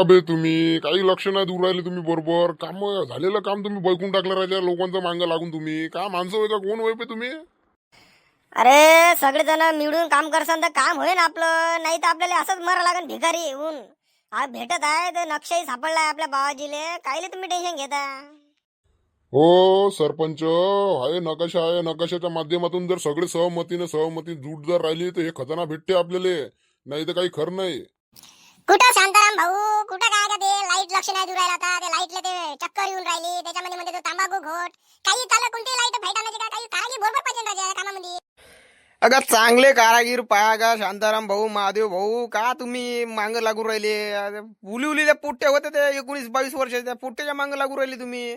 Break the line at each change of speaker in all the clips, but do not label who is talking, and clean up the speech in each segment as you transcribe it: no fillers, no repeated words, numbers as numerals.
बे तुम्ही काही लक्ष नाही देऊ राहिले तुम्ही बरोबर काम झालेलं काम तुम्ही बैकून टाकलं राजा लोकांचं मागं लागून तुम्ही का माणसं होय का कोण होय बे तुम्ही
अरे सगळेजण मिळून काम करसान तर काम होईन आपलं, नाही तर आपल्याला असंच मरा लागेल भिकारी होऊन. हा भेटत आहे तर नक्षाही सापडलाय आपल्या बाबाजीले, कायले तुम्ही टेन्शन घेता?
हो सरपंच आहे नकाशा आहे नकाशाच्या माध्यमातून जर सगळे सहमती जूट जर राहिली तर हे खजाना भेटते आपल्याला नाही तर काही खरं नाही.
कुठं शांताराम भाऊ, कुठं काय का ते लाईट लक्ष नाही देऊ राहिला आता. ते लाईटला ते चक्कर येऊन राहिली, त्याच्यामध्ये म्हणजे तो तांबाखू घोट काही त्याला कोणती लाईट भेटायची का काही काळजी बरोबर पाहिजे राजा या कामामध्ये.
अगं चांगले कारागीर पाया का शांताराम भाऊ महादेव भाऊ का तुम्ही मांग लागू राहिले? उली उलील्या पोट्टे होते ते 19-22 वर्षाचे, त्या पोट्ट्याच्या मांग लागू राहिले तुम्ही.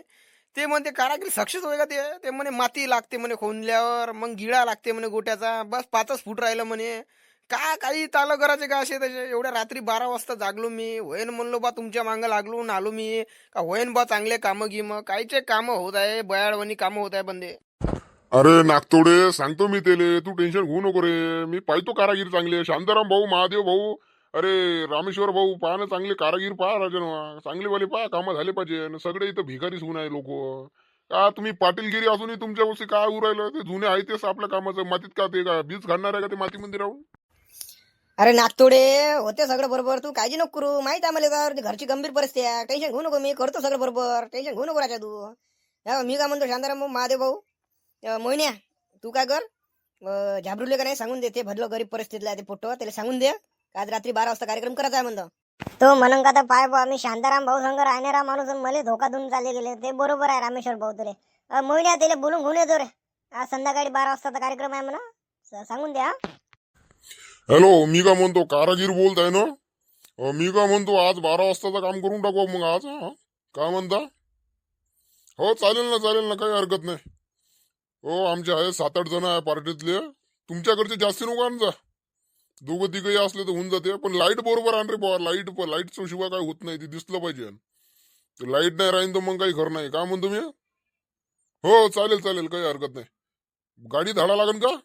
ते म्हणते कारागीर सक्सेस होय का ते म्हणे माती लागते म्हणे खोनल्यावर, मग गिळा लागते म्हणे गोट्याचा, बस 5च फूट राहिलं म्हणे. का काही तालं करायचे का असे तसे? एवढ्या रात्री 12 वाजता जागलो मी, होईन म्हणलो बा तुमच्या मांग लागलो आलो मी का होईन बा चांगले कामं गिमं. कायचे कामं होत आहे, बयाळवणी कामं होत आहे बंदे.
अरे नागतोडे सांगतो मी तेले तू टेन्शन घेऊ नको रे मी पाहतो कारागीर चांगले शांताराम भाऊ महादेव भाऊ अरे रामेश्वर भाऊ पहा ना चांगले कारागीर पहा राजन चांगले वाले पहा कामं झाले पाहिजे न सगळे इथं भिकारीच होऊन आहे लोक का तुम्ही पाटीलगिरी असूनही तुमच्या वर्षी काय उरायलं ते जुने आहे तेच आपल्या कामाचं मातीत का ते का बीज घालणार आहे का ते मातीमध्ये राहून.
अरे नागतोडे होते सगळं बरोबर, तू काळजी नको करू. माहित आहे मला घरची गंभीर परिस्थिती आहे, टेन्शन घेऊ नको. मी करतो सगळं बरोबर, टेन्शन घेऊ नको राजा तू. मी काय म्हणतो शांताराम भाऊ महादेव भाऊ, मोहिन्या तू काय कर, झाबरुले का नाही सांगून दे, ते भरलं गरीब परिस्थितीला ते पोट्ट त्याला सांगून दे का आज रात्री 12 वाजता कार्यक्रम करायचा आहे म्हणतो.
तो म्हणून का तर पाय बा मी शांताराम भाऊ संग राहणारा माणूस मला धोका देऊन चालले गेले. ते बरोबर आहे रामेश्वर भाऊ तुले. मोहिन्या त्याला बोलून घेऊन येतो रे, आज संध्याकाळी 12 वाजताचा कार्यक्रम आहे म्हणा, सांगून द्या.
हॅलो मी का म्हणतो कारागीर बोलताय ना मी का म्हणतो आज 12 वाजताचं काम करून टाकू मग आज काय म्हणता. हो चालेल ना काही हरकत नाही. हो आमचे आहे 7-8 जण आहे पार्टीतले, तुमच्याकडचे जास्ती नको आणजा, दोघं तिघही असले तर होऊन जाते. पण लाईट बरोबर आण रे बाबा, लाईटचं शिवाय काय होत नाही, ते दिसलं पाहिजे. लाईट नाही राहीन तर मग काही खरं नाही. काय म्हणतो मी हो चालेल काही हरकत नाही. गाडी धाडा लागेल का?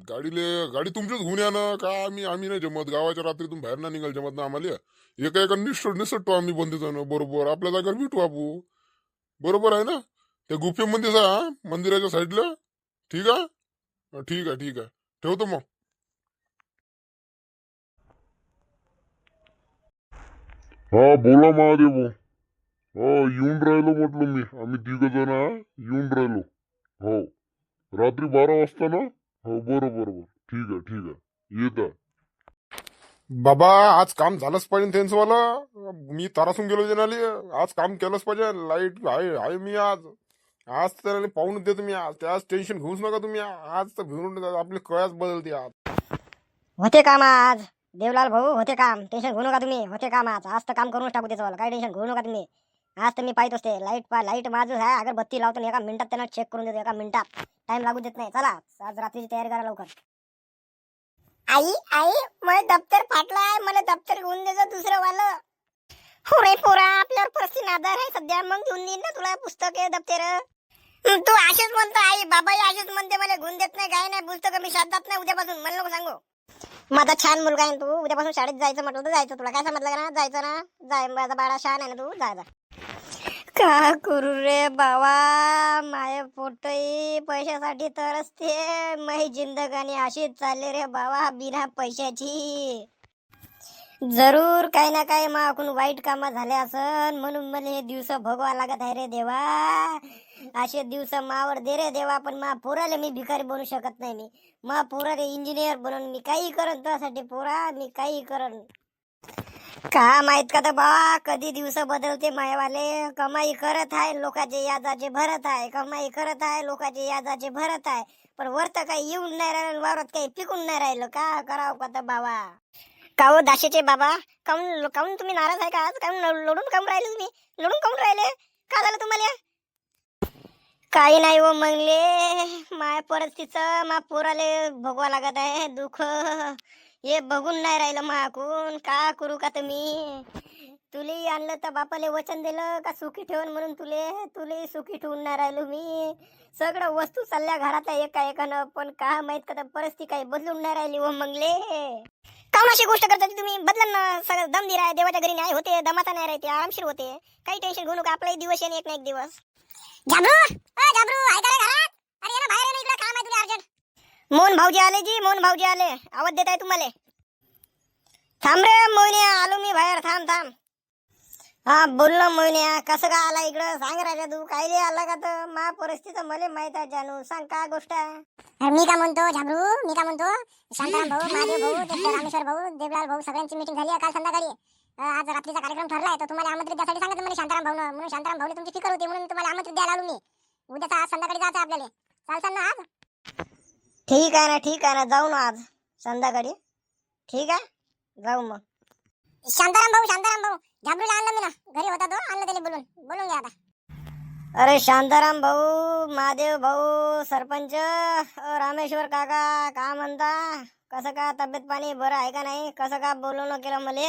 गाडी तुमचीच घेऊन या ना का आम्ही नाही जमत, गावाच्या रात्रीतून बाहेर नाही निघाल जमत ना आम्हाला. एका निसटतो आम्ही बंदीचं बरोबर आपल्या जागेवर भेटू आपू, बरोबर आहे ना. त्या गुफेमध्ये जा मंदिराच्या साईडला. ठीक आहे ठेवतो मग. हा बोला महादेव भाऊ. हो येऊन राहिलो म्हटलं मी, आम्ही 3 जण येऊन राहिलो. हो रात्री 12 वाजता ना. हो बरोबर ठीक आहे येत आहे. बाबा आज काम झालंच पाहिजे त्यांचं वाला, मी तारासून गेलो जनाली, आज काम केलंच पाहिजे. लाईट आहे मी आज त्याला पाहून देतो मी. आज टेन्शन घेऊच नका तुम्ही, आज तर घेऊन आपले कळ्याच बदलते आज.
होते काम आज देवलाल भाऊ, होते काम, टेन्शन घेऊ नका तुम्ही. होते काम आज तर काम करूनच टाकू त्याचं, काही टेन्शन घेऊ नका तुम्ही. आज तर मी पाहत असते लाईट माझं आहे, अगर बत्ती लावतो एका मिनिटात त्यांना चेक करून देतो, एका मिनिटात टाइम लागू देत नाही. चला आज रात्रीची तयारी करा लवकर.
आई मला दप्तर फाटलाय, मला दप्तर घेऊन द्यायचं दुसरं वालं. हो रे पोरा, आपल्यावर परिस्थिती नादार आहे सध्या, मग घेऊन देईन ना तुला पुस्तक दप्तर. तू असेच म्हणतो आई, बाबा असेच म्हणते, मला घेऊन देत नाही काय नाही, पुस्तक मी शाळेत नाही उद्यापासून, मला नको सांगू.
माझा छान मुलगा आहे तू, उद्यापासून शाळेत जायचं म्हटलं तर जायचं. तुला काय समजलं का ना, जायचं ना, जाय माझा बाळा शान आहे ना तू, जायचा. का करू रे बाबा, माय पोटही पैशासाठी तरसते, माझी जिंदगानी अशीच चालली रे बाबा बिना पैशाची. जरूर काही ना काही माकून वाईट कामं झाले असन, म्हणून मला हे दिवस भोगवा लागत आहे रे देवा. असे दिवस मावर दे रे देवा, पण मा पोराले मी भिकारी बनू शकत नाही. मी मा पोराले इंजिनियर बनून मी काही करन त्यासाठी पोरा, मी काही करन. का माहित का तर बा, कधी दिवस बदलते मायवाले. कमाई करत आहे लोकांचे यादाचे भरत आहे, कमाई करत आहे लोकांचे यादाचे भरत आहे, पण वरत काही येऊन नाही राहिलं, वावरात काही पिकून नाही राहिलं. का करावं का तर बाबा.
काहो दाशेचे बाबा, काऊन तुम्ही नाराज आहे का आज? काऊन लढून काऊन राहिले तुम्ही? लढून काऊन राहिले? का झालं तुम्हाला?
काही नाही हो मंगले, माय परिस्थितीचं मा पोराले भोगवा लागत आहे दुःख, हे बघून नाही राहिलं माकून. का करू का तुम्ही? तुले आणलं तर बापाले वचन दिलं का सुखी ठेवून, म्हणून तुले सुखी ठेवून नाही राहिलो मी. सगळं वस्तू चालल्या घरात एका एकानं, पण का माहित का परिस्थिती काही बदलून नाही राहिली हो मंगले.
काऊन अशी गोष्ट करता तुम्ही? बदलन ना सगळं. दम दिलाय देवाच्या घरी, नाही होते, दमाचा नाही राहते, आरामशीर होते. काही टेन्शन घेऊ नका, आपलाही दिवस येणे एक ना एक दिवस. झाबरू, झाबरू, आहे का रे घरात? अरे ये ना बाहेर, ये ना, इकडे काम आहे तुला अर्जंट. मोहन भाऊजी आले जी, मोहन भाऊजी आले. आवाज देत आहे तुम्हाला. थांब रे मोहनिया, आलो मी बाहेर. थांब थांब. हा बोल ना मोहनिया, कसं काय आला इकडं? सांग राजा तू, कायले आला का? तर मा परिस्थिती मला माहित आहे जानू. सांग काय गोष्ट आहे? मी का म्हणतो झाबरू, मी का म्हणतो, शांताराम भाऊ, महादेव भाऊ, ते रामेश्वर भाऊ, देवलाल भाऊ सगळ्यांची मीटिंग झाली आहे काल संध्याकाळी. आज रात्रीचा कार्यक्रम ठरलाय, तर तुम्हाला आमंत्रित द्यासाठी सांगितलं मला शांताराम भाऊ. म्हणून शांताराम भाऊला तुमची फिकर होती, म्हणून तुम्हाला आमंत्रित द्यायला आलो मी. उद्याचा आज संध्याकाळी जायचं आपल्याला. चालतं ना आज? ठीक आहे ना, ठीक आहे ना, जाऊ ना आज संध्याकाळी. ठीक आहे, जाऊ मग. शांताराम भाऊ, शांताराम भाऊ, झाबरूला आणलं मी ना, घरी होता तो, आणलं त्याने बोलून घ्या आता. अरे शांताराम भाऊ, महादेव भाऊ, सरपंच, रामेश्वर काका, का म्हणता? कसं का तब्येत पाणी बरं आहे का नाही? कसं का बोलवणं केलं मले?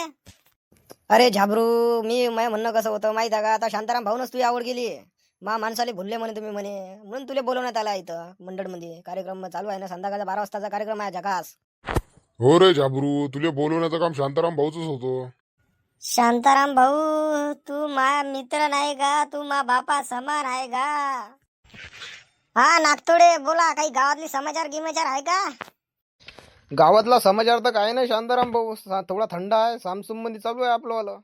अरे झाबरू, मी म्हणणं कसं होतं माहिती आहे का? आता शांताराम भाऊनच तुझी आवड गेली. माणसाले भुलले म्हणे तुम्ही म्हणे, म्हणून तुला बोलवण्यात आला इथं मंडळमध्ये. कार्यक्रम चालू आहे ना, संध्याकाळचा 12 वाजताचा कार्यक्रम आहे झकास.
हो रे झाबरू, तुला बोलवण्याचं काम शांताराम भाऊच होतं.
शांताराम भाऊ, तू माझा मित्र नाही का? तू मा बापा समान आहे का? हा नागतोडे, बोला. काही गावातली समाचार गिमाचार आहे का?
गावातला समाचार तर काय नाही शांताराम भाऊ, थोडा थंड आहे, सामसुंबंदी चालू आहे आपलं वाला.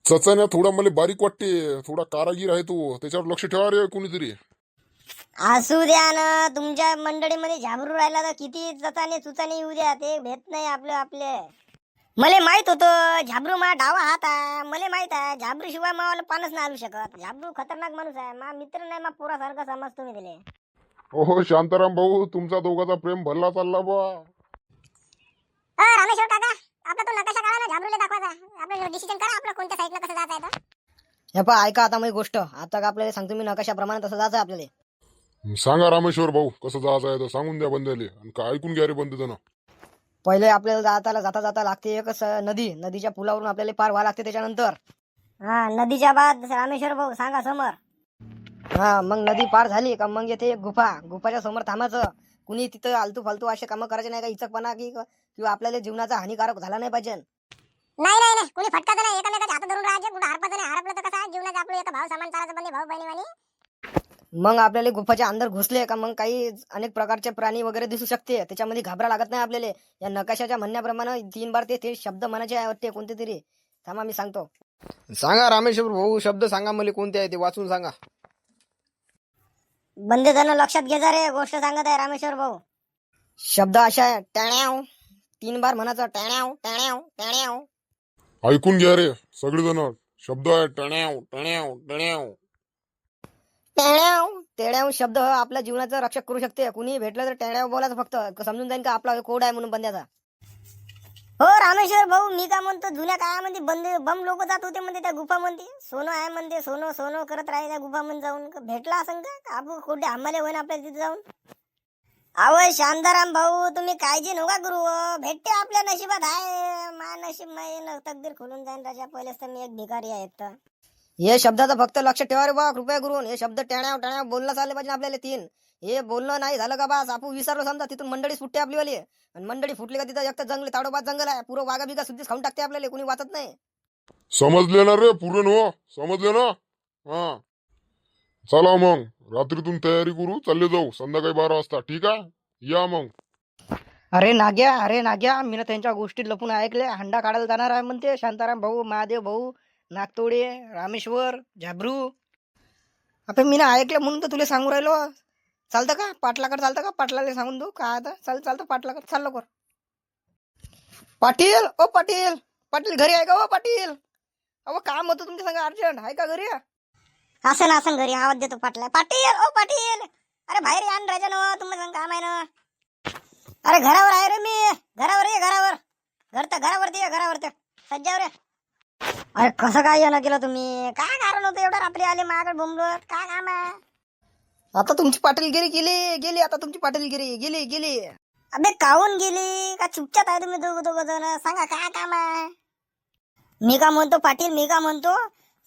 चचाने थोडा मला बारीक वाटते, थोडा कारागीर आहे तो, त्याच्यावर लक्ष ठेवा रे कोणीतरी.
असू द्या ना, तुमच्या मंडळीमध्ये झाबरू राहिला तर किती चचाने चुचाने येऊ द्या, ते भेट नाही आपले. मला माहित होतं झाबरू मा डावा हात आहे. मला माहित आहे झाबरू शिवाय मला पानच नाही आणू शकत. झाबरू खतरनाक माणूस आहे, मा मित्र नाही, मा पोरासारखा समजतो मी दिले.
हो शांताराम भाऊ, तुमचा दोघाचा प्रेम भरला चालला बा.
रामेश्वर काका, आपला तो नकाशा काढा ना, झाबरूला दाखवायचा. आपलं डिसिजन करा, आपलं कोणत्या साईडला कसं जायचं आहे तर.
हे पहा, ऐका आता माझी गोष्ट. आता का आपल्याला सांगतो मी नकाशाप्रमाणे तसं जायचं आपल्याला.
सांगा रामेश्वर भाऊ, कसं जायचं आहे तर सांगून द्या बंद्याले, आणि का ऐकून घ्या रे बंद.
पहिले आपल्याला जाता लागते एकच नदी. नदीच्या पुलावरून आपल्याला पार व्हावं लागते. त्याच्यानंतर हा नदीच्या बाद रामेश्वर भाऊ सांगा समोर. हा मग नदी पार झाली का मग येते एक गुफा. गुफाच्या समोर थांबायचं. कुणी तिथं आलतू फालतू असे कामं करायचे नाही का, इचकपणा किंवा आपल्याला जीवनाचा हानिकारक झाला नाही पाहिजे.
नाही, कोणी फटकाचं नाही, एकामेकाच्या हात धरून राहायचे, कुठं हरपाचं नाही. हरपलं तर कसं जीवनाचं आपलं एका भाव सामान चालायचं बंदी, भाऊ बहिणी.
मग आपल्याला गुफाच्या अंदर घुसले का मग काही अनेक प्रकारचे प्राणी वगैरे दिसू शकते. त्याच्यामध्ये घाबरा लागत नाही आपल्याला. या नकाशाच्या म्हणण्याप्रमाणे 3 बार ते शब्द म्हणायचे वाटते कोणते तरी. थांबा मी सांगतो.
सांगा रामेश्वर भाऊ, शब्द सांगा मला कोणते आहे ते, वाचून सांगा.
बंदे जण लक्षात घे जा रे, गोष्ट सांगत आहे रामेश्वर भाऊ. शब्द अशा आहे, टण्याव. 3 बार म्हणायचं, टण्याव टण्याव टण्याव.
ऐकून घ्या रे सगळेजण, शब्द आहे टण्याव टण्याव टण्याव.
टेण्याव टेण्याव शब्द आपल्या जीवनाचं रक्षक करू शकते. कुणी भेटलं तर टेण्याव बोलायचं, फक्त समजून जाईल का आपला कोड आहे म्हणून बंद्याचा.
हो रामेश्वर भाऊ, मी का म्हणतो, जुन्या काळामध्ये बम लोक जात होते म्हणते त्या गुफामध्ये. सोनं आहे म्हणते, सोनं करत राहिले त्या गुफामध्ये जाऊन. भेटला असं का आपण कुठे आम्हाला होईन आपल्याला तिथे जाऊन? अव शांताराम भाऊ, तुम्ही काळजी नका करू, भेटते आपल्या नशिबात आहे. मा नशीब नाही, तकदीर खुलून जाईन राजा. पहिलेच तर मी एक भिकारी आहे. तर
हे शब्दाचं फक्त लक्ष ठेवा रे बा, कृपया करून. हे शब्द टेण्याव टेण्याव बोलणं चालले पाहिजे आपल्याला 3. हे बोलणं नाही झालं का बस आपण विसरलो समजा, तिथून मंडळी फुटते आपलीवाली. आणि मंडळी फुटली का तिथं एक जंगल, ताडोबात जंगल आहे, पुरं वाघा बिगा सुद्धीच खाऊन टाकते आपल्याला, कोणी वाचत नाही.
समजले ना रे पुरण, हो समजले ना. हा चला मग, रात्रीतून तयारी करू, चालले जाऊ संध्याकाळी 12 वाजता. ठीक आहे, या मग.
अरे नाग्या, मी ना त्यांच्या गोष्टी लपून ऐकले. हंडा काढायला जाणार आहे म्हणते शांताराम भाऊ, महादेव भाऊ, नागतोडे, रामेश्वर, झाबरू. आपण मी ना ऐकलं म्हणून तर तुला सांगू राहिलो. चालतं का पाटलाकडे? चालतं का पाटलाला सांगून देऊ का? आता चालतं पाटलाकडे. चाल लवकर. पाटील, ओ पाटील घरी आहे का? ओ पाटील, अहो काम होतं तुमच्या संग अर्जंट, आहे का घरी?
असं घरी आवाज देतो पाटील. पाटील, अरे बाहेर या राजा ना, तुम्हाला सांग काम आहे ना. अरे घरावर आहे रे मी, घरावर घरावरती सज्जावर.
अरे कसं काय येणं केलं तुम्ही? काय कारण होतं एवढं रात्री आले माझ्याकडे बोंबलत? काय काम आहे? आता तुमची पाटीलगिरी गेली. आता तुमची पाटीलगिरी गेली.
अबे काहून गेली? का चुपचाप आहे तुम्ही दोघं जण? सांगा काय काम आहे? मी का म्हणतो पाटील,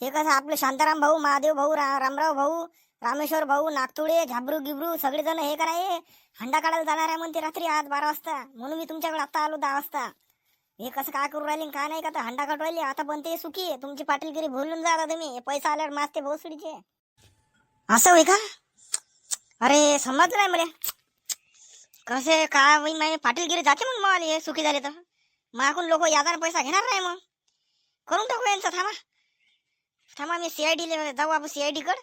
हे कसं आपले शांताराम भाऊ, महादेव भाऊ, रामराव भाऊ, रामेश्वर भाऊ, नागतोडे, झाबरू गिबरू सगळेजण हे कराय हंडा काढायला जाणार आहे म्हणते रात्री आज 12 वाजता. म्हणून मी तुमच्याकडे आता आलो 10 वाजता.
हे कसं काय करू राहिले का नाही का तर हंडा काढू राहिले आता पण ते सुखी आहे. तुमची पाटीलगिरी भुलून जा आता तुम्ही. हे पैसा आल्यावर मासते भोसडीचे. असं होय का? अरे समजलं नाही मला. कसे काय होईल माझी पाटीलगिरी जाते मग मला हे सुखी झाले तर. मागून लोक यादाने पैसा घेणार नाही मग. करून टाकू यांचं. थांबा थांबा मी CID जाऊ आपण CID कडे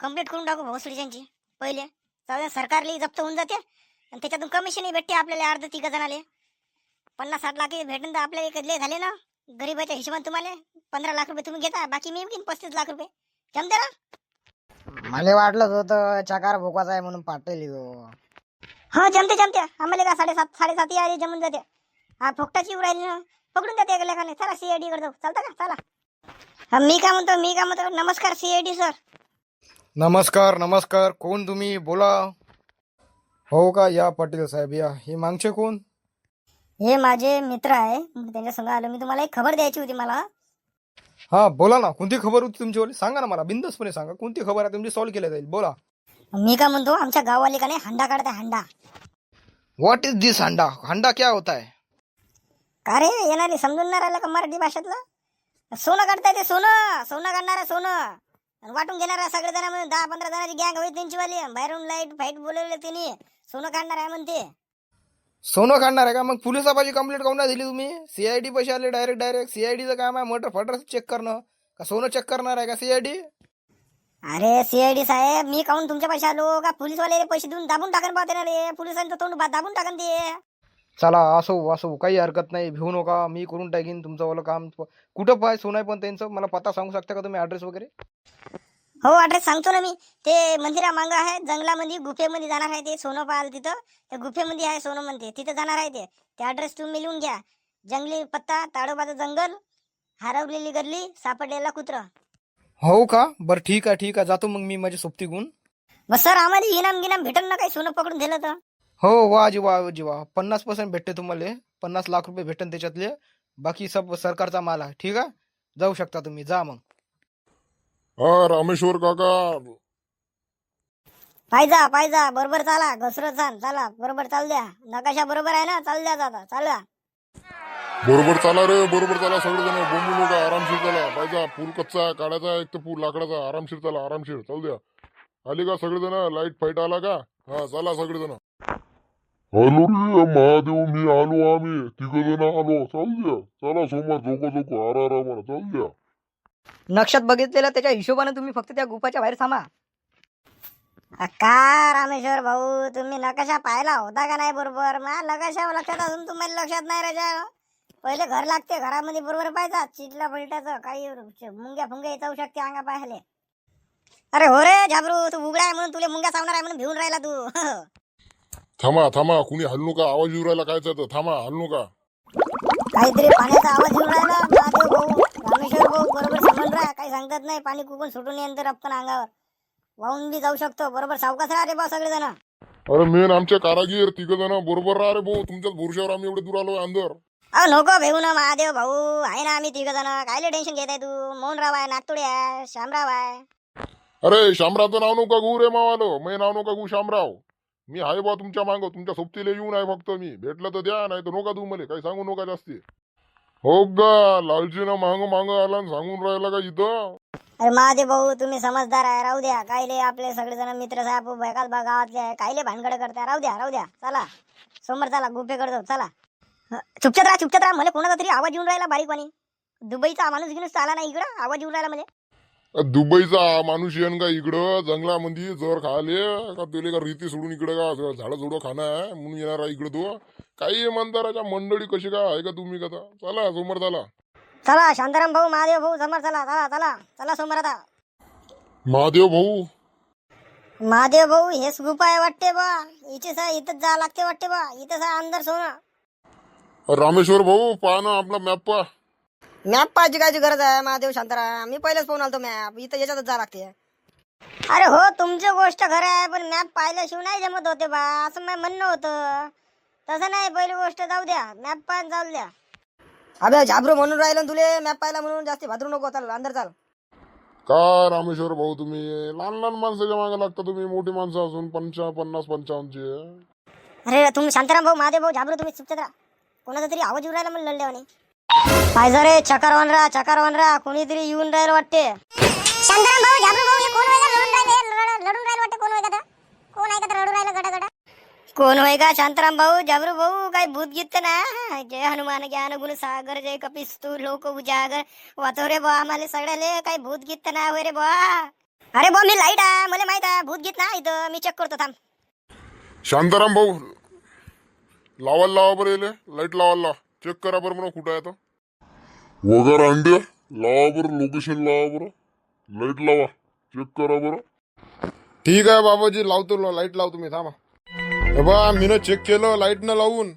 कंप्लीट करून टाकू भोसडीच्यांची पहिले. जाऊ द्या सरकारला जप्त होऊन जाते आणि त्याच्यातून कमिशनही भेटते आपल्याला अर्ध 3 जणाले. 50-60 लाख भेटून तर आपल्याला कधले झाले ना गरीबाच्या हिशोबाने. तुम्हाला 15 लाख रुपये तुम्ही घेता बाकी मी घेईन 35 लाख रुपये. जमते ना?
मला वाटलं होतं चकार भोकाचा आहे म्हणून पाटील ह्यो.
हा जमते जमते. आम्हाला का 7:30 यायला जमून जाते. हा फुकटाची येऊ राहिली ना. पकडून जाते एका लेखाने. चला CID कडे जाऊ. चालतं का? चला. हा मी काय म्हणतो नमस्कार CID सर.
नमस्कार नमस्कार. कोण तुम्ही? बोला. हो का? या पाटील साहेब या. हे मागचे कोण?
हे माझे मित्र आहे. त्यांच्या संग आलो मी. तुम्हाला एक खबर द्यायची होती मला.
हा बोला ना. कोणती खबर होती तुमची? सांगा ना मला. बिंदासपणे सांगा. कोणती खबर आहे तुमची? सॉल्व्ह केल्या जाईल. बोला.
मी काय म्हणतो आमच्या गाववाले का नाही हंडा काढताय हंडा.
व्हॉट इज दिस हंडा? हंडा क्या होता है?
का रे येणारी समजून नाही राहिलं का मराठी भाषेतलं? सोनं काढताय ते सोनं काढणार आहे सोनं. आणि वाटून घेणार आहे सगळे जण म्हणून 10-15 जणांची गँग होईल त्यांची वाली. बाहेरून लाईट फाईट बोलवले त्यांनी. सोनं काढणार आहे म्हणते.
सोनं काढणार आहे का? मग पोलिसापाशी कंप्लेंट काऊन नाही दिली तुम्ही? CID पैसे आले डायरेक्ट. CIDचं काम आहे मटर फटर चेक करणं का? सोनं चेक करणार आहे का CID?
अरे CID साहेब मी काऊन तुमच्या पैसे आलो का? पोलीसवाले पैसे देऊन दाबून टाकन पाहते ना रे. पोलिसांचं तोंड दाबून टाकन ते.
चला असो काही हरकत नाही. भिवू नका. मी करून टाकीन तुमचं वालं काम. कुठं पाय सोनं आहे पण त्यांचं? मला पत्ता सांगू शकता का तुम्ही? ऍड्रेस वगैरे?
हो ऍड्रेस सांगतो ना मी. ते मंदिरा मांग आहे जंगलामध्ये गुफेमध्ये जाणार आहे ते सोनं पाहायला तिथं. त्या गुफेमध्ये आहे सोनं म्हणते तिथं जाणार आहे ते ऍड्रेस तुम्ही लिहून घ्या. जंगली पत्ता ताडोबाचं जंगल हरवलेली गल्ली सापडलेला कुत्रा.
हो का? बरं ठीक आहे जातो मग मी माझी सोबती गुण.
बस सर आम्हाला इनाम गिनाम भेटल ना काही सोनं पकडून दिलं तर?
हो वा जी वा 50% भेटते तुम्हाला. 50 लाख रुपये भेटन त्याच्यातले. बाकी सब सरकारचा माल आहे. ठीक आहे जाऊ शकता तुम्ही. जा मग.
हा रामेश्वर काका.
पायजा बरोबर चाला. घसरत चाल चला बरोबर चाल द्या. नकाशा बरोबर आहे ना? चाल द्या आता चालवा.
बरोबर चाला रे बरोबर चाला. सगळेजण बोंबू नका. आरामशीर चाला. पाहिजे पूल कच्चा आहे काढायचा एक तर पूल लाकडाचा. आरामशीर चाला आरामशीर. चाल द्या. आली का सगळेजण? लाईट फाईट आला का? हा चला सगळेजण.
हॅलो रे महादेव मी आलो. आम्ही 3 जण आलो. चाल द्या. चला सोमवार झोको आरामाला. चाल द्या.
नक्षात बघितलेलं त्याच्या हिशोबाने तुम्ही फक्त त्या गुफाच्या बाहेर थांबा.
का रामेश्वर भाऊ तुम्ही नकाशा पाहिला होता का नाही बरोबर? मला नकाशा लक्षात असून तुम्हाला लक्षात नाही राजा. पहिले घर लागते. घरामध्ये बरोबर पाहिजे. चिटला पलटाचं काही मुंग्या फुंग्या येऊ शकते अंगा पाहिले. अरे हो रे झाबरू तू उघडा आहे म्हणून तुला मुंग्या चावणार आहे म्हणून भिवून राहिला तू.
थांबा कुणी हलू नका. आवाज येऊ राहिला काय तर. थांबा हलू नका.
काहीतरी पाण्याचा आवाज येऊन राहिला. महादेव भाऊ रामेश्वर भाऊ बरोबर समजून राहा. काही सांगतात नाही. पाणी कुकून सुटून येईन तर आपण अंगावर वाहून बी जाऊ शकतो. बरोबर सावकाश राहा रे बा सगळेजण.
अरे मेन आमचे कारागीर 3 जण बरोबर राहा रे भाऊ. तुमच्याच भुरशावर आम्ही एवढे दूर आलो अंदर.
नको भेऊ ना महादेव भाऊ. आहे ना आम्ही 3 जण. कायले टेन्शन घेताय तू? मोहनराव आहे नागतोडे आहे शामराव आहे.
अरे शामरावचं नाव नका घेऊ रे मावालो. मै नाव नका घेऊ शामराव. मी आहे बा तुमच्या मांग. तुमच्या सोबतीला येऊन आहे फक्त मी. भेटलं तर द्या नाही तर नका देऊ मला. काही सांगू नका जास्ती. हो गा लालचीनं मांग आला आणि सांगून राहिला का इथं?
अरे महादेव भाऊ तुम्ही समजदार आहे. राहू द्या. कायले आपले सगळेजण मित्र साहेब एकाच गावातले आहे. कायले भानगड करताय? राहू द्या. चला समोर चला गुफेकडे जाऊ. चला चुपचाप राहा. मला कोणाचा तरी आवाज येऊन राहिला बारीकवाणी. दुबईचा माणूस घेऊन आला ना इकडं. आवाज येऊन राहिला म्हणजे.
दुबईचा माणूस येईन का इकडं? जंगलामध्ये जर खाले का तुले का रीती सोडून इकडं का झाडं झुडं खाणं आहे म्हणून येणार आहे इकडं तू? काही म्हणता मंडळी कशी काय आहे का तुम्ही कथा? चला समोर चला.
चला शांताराम भाऊ महादेव भाऊ समोर चला समोर आता. महादेव भाऊ हेच गुफा आहे वाटते बा. इथंच जा लागते वाटते बा. इथं अंदर सोना.
रामेश्वर भाऊ पहा ना आपला मॅप पहा.
मॅप पाहायची काय गरज आहे महादेव शांताराम? मी पहिलेच पाहून आलतो मॅप. इथं याच्यातच जा लागते.
अरे हो तुमची गोष्ट खरं आहे पण मॅप पाहिल्याशिवाय नाही जमत होते बा असं माझं म्हणणं होतं. तसं नाही पहिली गोष्ट जाऊ द्या. मॅप पाहून जाऊ द्या.
अबे झाबरू म्हणून राहिलो तुले मॅप पाहिला म्हणून जास्ती भादरू नको. चाल अंदर चाल.
का रामेश्वर भाऊ तुम्ही लहान माणसाच्या मागे लागता? तुम्ही मोठी माणसं असून 50-55 चे.
अरे तुम्ही शांताराम भाऊ महादेव भाऊ झाबरू तुम्ही चुपचाप राहा. कोणाचा तरी आवाज येऊन राहिला मला लढल्यावाने. पाहिजे रे चकार वनरा कोणीतरी येऊन राहिलं वाटते.
शांताराम भाऊ झाबरू भाऊ हे कोण वेगळं लढून राहिले वाटतं. कोण वेगळं कोण आहे का रडू राहिलं गडा
कोण होय का शांताराम भाऊ जाबरू भाऊ काही भूत गीत ना. जय हनुमान ज्ञान गुण सागर जय कपिस्तू लोक उजागर वाचो रे बा आम्हाला सगळ्याले काही भूत गीत ना होय रे बा. अरे बा मी लाईट आहे मला माहित आहे भूत गीत ना इथं मी चेक करतो थांब.
शांताराम भाऊ लावा बरं येले लाईट लावा चेक करा बरं म्हणा कुठं आहे तो.
वगैरे अंड्या लावा बरं, लोकेशन लावा बरं, लाईट लावा, चेक करा बरं.
ठीक आहे बाबाजी लावतो लाईट लावतो मी थांबा. हे बा मीनं चेक केलं लाईट न लावून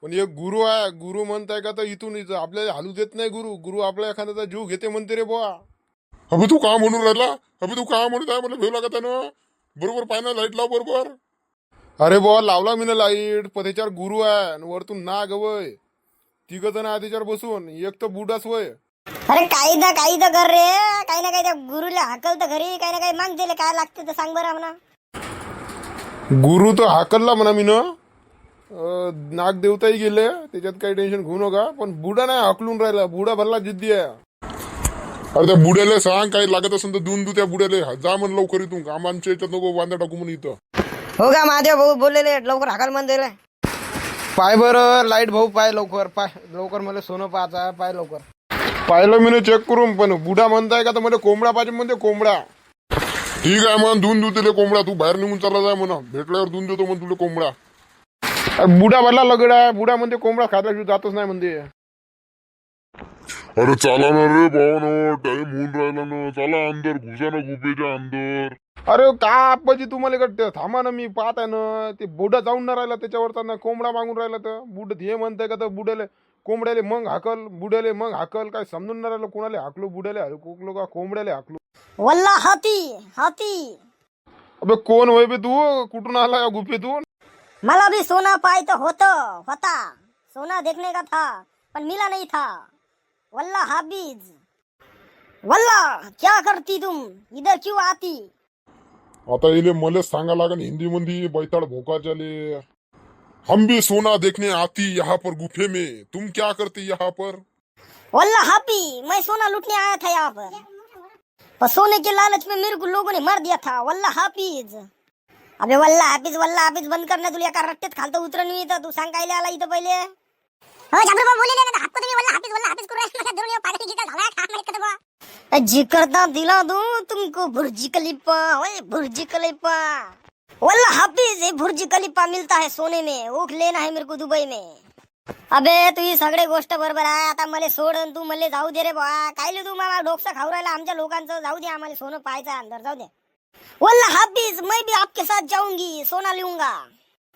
पण एक गुरु आहे. गुरु म्हणताय का तर इथून इथं आपल्याला हालू देत नाही. गुरु आपल्या एखाद्याचा जीव घेते म्हणते रे बुवा. अबे तू का म्हणून राहिला तू का म्हणत आहे मला भेव लागत आहे ना. बरोबर पाय ना लाईट लाव बरोबर. अरे बुवा लावला मीनं लाईट पण त्याच्यावर गुरु आहे आणि वरतून नाग वय तिघ जण आहे त्याच्यावर बसून. एक तर बुडाच वय.
अरे काही ना कर रे काही ना काही त्या गुरुला हाकल तर घरी काही ना काही माग दिले काय लागते तर सांग बरं म्हणा.
गुरु तर हाकलला म्हणा मीनं. नाग देवताही गेले त्याच्यात काही टेन्शन घेऊ नका. पण बुडा नाही हाकलून राहिला. बुडा भरला जिद्दी आहे. अरे त्या बुड्याला सांग काही लागत असेल तर देऊन त्या बुड्याला जा म्हण लवकर इथून. काम आमच्या याच्यात नको वांदा टाकू म्हणून इथं.
हो का महादेव भाऊ बोललेले लवकर हाकाल मन दिले.
पाय बरं लाईट भाऊ, पाय लवकर मला सोनं पाहायचं आहे, पाय लवकर.
पाहिलं मी चेक करून पण बुडा म्हणताय का तर मला कोंबडा पाहिजे म्हणते कोंबडा. ठीक आहे मग धुवून देऊ तिला कोंबडा. तू बाहेर निघून चालला जाय म्हणा भेटल्यावर धुवून देतो मग तुला कोंबडा. बुडा भरला लगड आहे. बुडा म्हणते कोंबडा खायला जातच नाही म्हणते.
अरे चला ना रे भावानो, टाइम होऊन राहिला ना. चला अंदर घुसा ना गुफेच्या अंदर.
अरे का आप्पाजी तुम्हाला इकडे थांबा ना मी पाहत आहे ना. ते बुडा जाऊन ना राहिला त्याच्यावर ना कोंबडा मागून राहिला तर बुड हे म्हणताय का तर बुड्याले कोंबड्याले मग हाकल बुड्याले मग हाकल. काय समजून नाही राहिलं कोणाला हाकलो बुड्याले हाकलो का कोंबड्याले हाकलो.
वल्ला हाती.
अबे कोण होय बे तू कुठून आला या गुफेतून.
मला भी सोना पाई तो होता सोना देखने का था पर मिला नहीं था. वल्ला हाफिज वल्ला क्या करती तुम इधर क्यों आती.
आता इले मले सांगा लागन हिंदी मध्ये बैताड़ भोकाचाले. हम भी सोना देखने आती यहाँ पर गुफे में. तुम क्या करती यहाँ पर.
वल्ला हाफी मैं सोना लूटने आया था यहाँ पर सोने के लालच में मेरे को लोगों ने मार दिया था. वल्ला हाफिज. अबे वल्ला हाफिज बंद करना तुला एका रट्ट्यात खालतं उतरण नाही येतं. तू सांग कायले आला इथं पहिले.
हो झाबरू भाऊ बोलले ना आपको तुम्ही वल्ला हाफिज करू राहिले दोन पागल की झाला खा माहित का बा.
जिकरता दिला दूं तुमको बुर्ज खलीफा. ओए बुर्ज खलीफा वल्ला हाफिज ये बुर्ज खलीफा मिलता है सोने में. वो लेना है मेरे को दुबई में. अबे तू ही सगळे गोष्ट बरोबर आहे. आता मला सोड तू मला जाऊ दे रे बा. कायले तू मला डोकसा खाऊ राहिला आमच्या लोकांचं. जाऊ दे आम्हाला सोनं पाहायचं अंदर जाऊ दे. वल्ला हाफिज मैं भी आपके साथ जाऊंगी सोना लूंगा.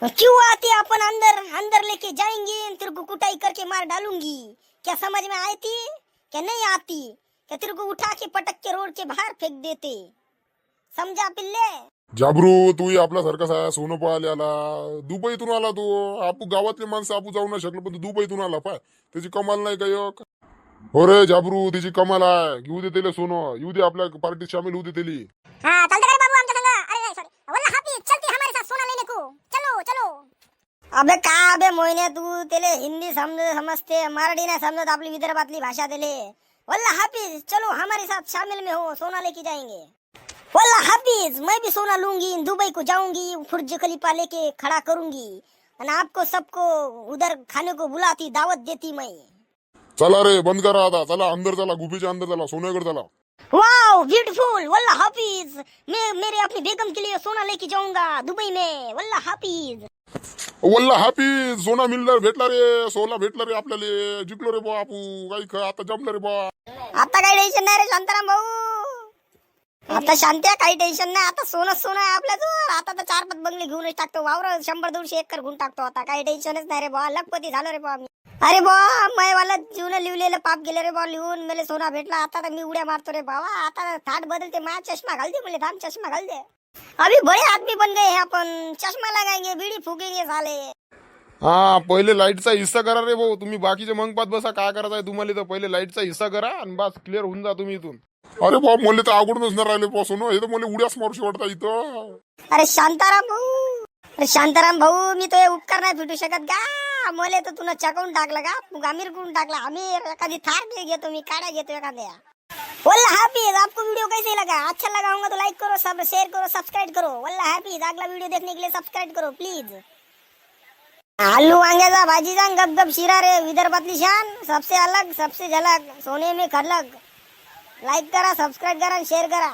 क्यों आती अपन अंदर लेके जाएंगे तेरे को कुटाई करके मार डालूंगी. क्या समझ में आई थी क्या नहीं आती. क्या तेरे को उठा के पटक के रोड के बाहर फेक देते. समझा पिल्ले.
जाबरू तू आपल्यासारखाच आहे. सोनं पाहायला आला दुबईतून आला तू. आपू गावातले माणसं आपू जाऊ नाही शकलो पण तू दुबईतून आला पाय. त्याची कमाल नाही का एक. हो रे जाबरू त्याची कमाल आहे. घेऊ दे त्याला सोनं. येऊ दे आपल्या पार्टीत सामील होऊ दे त्याली.
हां चलते करे बाबू आमच्या संग. अरे सॉरी वल्ला हाफिज चलती हमारे साथ सोना लेने को. चलो.
अबे का अबे मोयने तू तेले हिंदी समजते मराठी नाही समजत आपली विदर्भातली भाषा तेले. वल्ला हाफिज चलो हमारे साथ शामिल में हो सोना लेके जाएंगे. वल्ला हाफिज मैं भी सोना लूंगी दुबई को जाऊंगी बुर्ज खलीफा लेके खड़ा करूंगी और आपको सबको उधर खाने को बुलाती दावत देती मैं.
चला रे बंद करा आता. चला अंदर चला गुफेच्या अंदर चला सोन्याकडे चला.
Wow beautiful. वल्ला हाफिज मैं मेरे अपनी बेगम के लिए सोना लेके जाऊंगा दुबई में. वल्ला हाफिज.
वल्ला हाफिज सोना मिळणार भेटला रे. सोना भेटला रे आपल्याला. जिंकलो रे बा आपू. काही आता जमलं रे बा.
आता काही टेन्शन नाही रे शांताराम भाऊ. आता शांती आहे काही टेन्शन नाही. आता सोनं आहे आपल्याजवळ. आता तर 4-5 बंगले घेऊनच टाकतो. वावर 100-150 एकर घेऊन टाकतो. आता काही टेन्शनच नाही रे बा. लखपती झालो रे बा. अरे बा मला जीवन लिवलेलं पाप गेलं रे बा लिहून. मला सोना भेटला. आता तर मी उड्या मारतो रे बाबा. आता थाट बदलते. माझा चष्मा घाल दे मला. थांब चष्मा घाल दे. अभी बड़े आदमी बन गए हैं अपन. चष्मा लगाएंगे बीड़ी फूकेंगे साले.
हा पहिले लाईटचा हिस्सा करा रे भाऊ. तुम्ही बाकीचे मग पात बसा काय करायचं तुम्हाला. तर पहिले लाईटचा हिस्सा करा आणि बस क्लिअर होऊन जा तुम्ही इथून. अरे बाप मला तर अवघडूनच नाही राहिले पासून. हे तर मला उड्याच मारूशी वाटतं इथं.
अरे शांताराम भाऊ मी तो उपकार नाही भेटू शकत का.
का मले तर तुला चकवून टाकलं का अमीर करून टाकला अमीर एखादी थार घेतो मी काड्या घेतो एखाद्या वल्ला हाफिज आपको वीडियो कैसे लगा अच्छा लगा होगा तो लाइक करो सब शेयर करो सब्सक्राइब करो वल्ला हाफिज अगला वीडियो देखने के लिए सब्सक्राइब करो प्लीज आलू वांग्याचा भाजीचा गप गप शिरा रे विदर्भातली शान सबसे अलग सबसे झलक सोने में खलक लाइक करा सब्सक्राइब करा शेअर करा